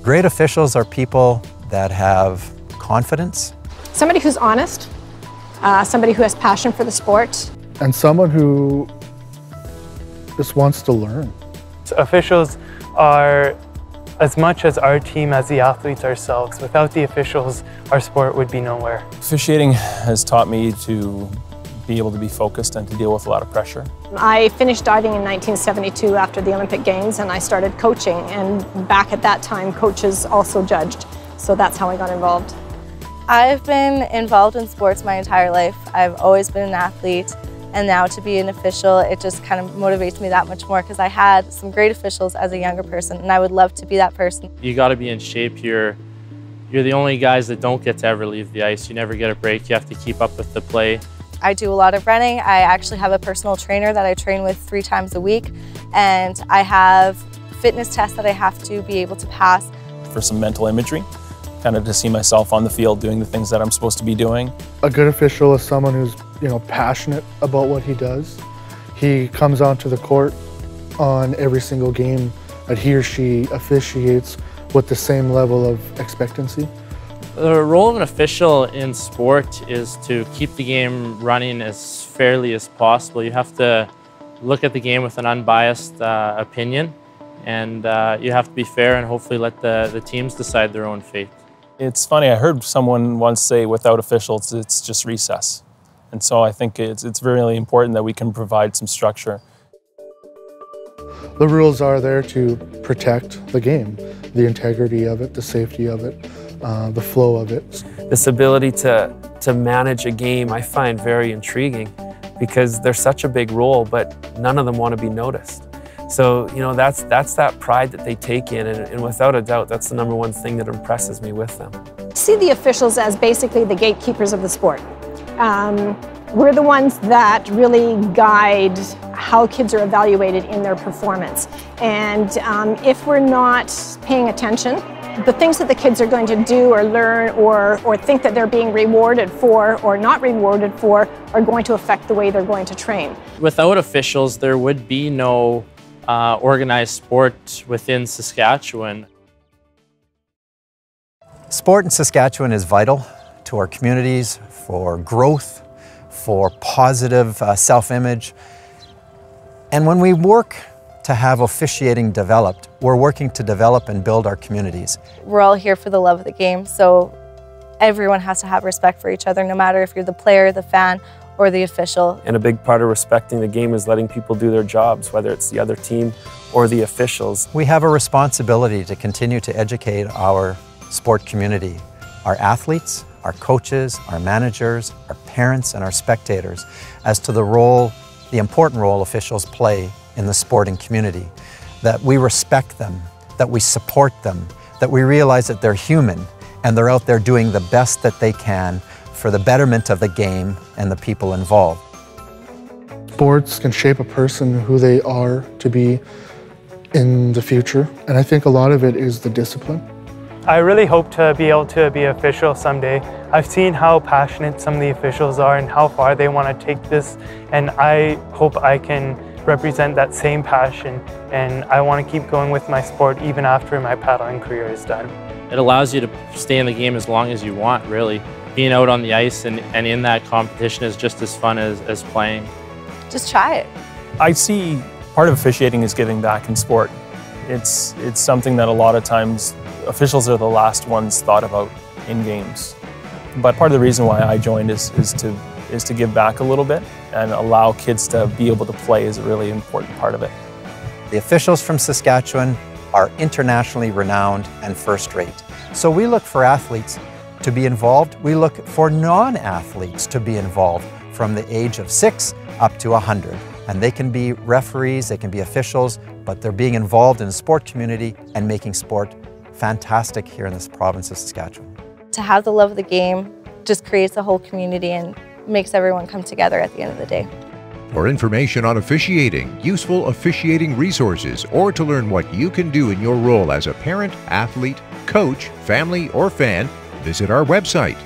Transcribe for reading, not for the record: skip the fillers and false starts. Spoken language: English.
Great officials are people that have confidence. Somebody who's honest, somebody who has passion for the sport. And someone who just wants to learn. Officials are as much as our team as the athletes ourselves. Without the officials, our sport would be nowhere. Officiating has taught me to be able to be focused and to deal with a lot of pressure. I finished diving in 1972 after the Olympic Games, and I started coaching, and back at that time coaches also judged, so that's how I got involved. I've been involved in sports my entire life. I've always been an athlete, and now to be an official, it just kind of motivates me that much more because I had some great officials as a younger person, and I would love to be that person. You got to be in shape. You're the only guys that don't get to ever leave the ice. You never get a break. You have to keep up with the play. I do a lot of running. I actually have a personal trainer that I train with 3 times a week, and I have fitness tests that I have to be able to pass. For some mental imagery, kind of to see myself on the field doing the things that I'm supposed to be doing. A good official is someone who's, passionate about what he does. He comes onto the court on every single game that he or she officiates with the same level of expectancy. The role of an official in sport is to keep the game running as fairly as possible. You have to look at the game with an unbiased opinion, and you have to be fair and hopefully let the teams decide their own fate. It's funny, I heard someone once say without officials it's just recess. And so I think it's really important that we can provide some structure. The rules are there to protect the game, the integrity of it, the safety of it, the flow of it. This ability to manage a game I find very intriguing because they're such a big role, but none of them want to be noticed. So, that's that pride that they take in, and without a doubt, that's the #1 thing that impresses me with them. See the officials as basically the gatekeepers of the sport. We're the ones that really guide how kids are evaluated in their performance. And if we're not paying attention, the things that the kids are going to do or learn or think that they're being rewarded for or not rewarded for are going to affect the way they're going to train. Without officials, there would be no organized sport within Saskatchewan. Sport in Saskatchewan is vital to our communities for growth, for positive self-image. And when we work to have officiating developed, we're working to develop and build our communities. We're all here for the love of the game, so everyone has to have respect for each other, no matter if you're the player, the fan, or the official. And a big part of respecting the game is letting people do their jobs, whether it's the other team or the officials. We have a responsibility to continue to educate our sport community, our athletes, our coaches, our managers, our parents, and our spectators as to the important role officials play in the sporting community. That we respect them, that we support them, that we realize that they're human and they're out there doing the best that they can for the betterment of the game and the people involved. Sports can shape a person who they are to be in the future, and I think a lot of it is the discipline. I really hope to be able to be official someday. I've seen how passionate some of the officials are and how far they want to take this, and I hope I can represent that same passion, and I want to keep going with my sport even after my paddling career is done. It allows you to stay in the game as long as you want, really. Being out on the ice and in that competition is just as fun as playing. Just try it. I see part of officiating is giving back in sport. It's something that a lot of times officials are the last ones thought about in games. But part of the reason why I joined is to give back a little bit and allow kids to be able to play is a really important part of it. The officials from Saskatchewan are internationally renowned and first-rate. So we look for athletes to be involved. We look for non-athletes to be involved from the age of 6 up to 100. And they can be referees, they can be officials, but they're being involved in the sport community and making sport fantastic here in this province of Saskatchewan. To have the love of the game just creates a whole community and makes everyone come together at the end of the day. For information on officiating, useful officiating resources, or to learn what you can do in your role as a parent, athlete, coach, family, or fan, visit our website,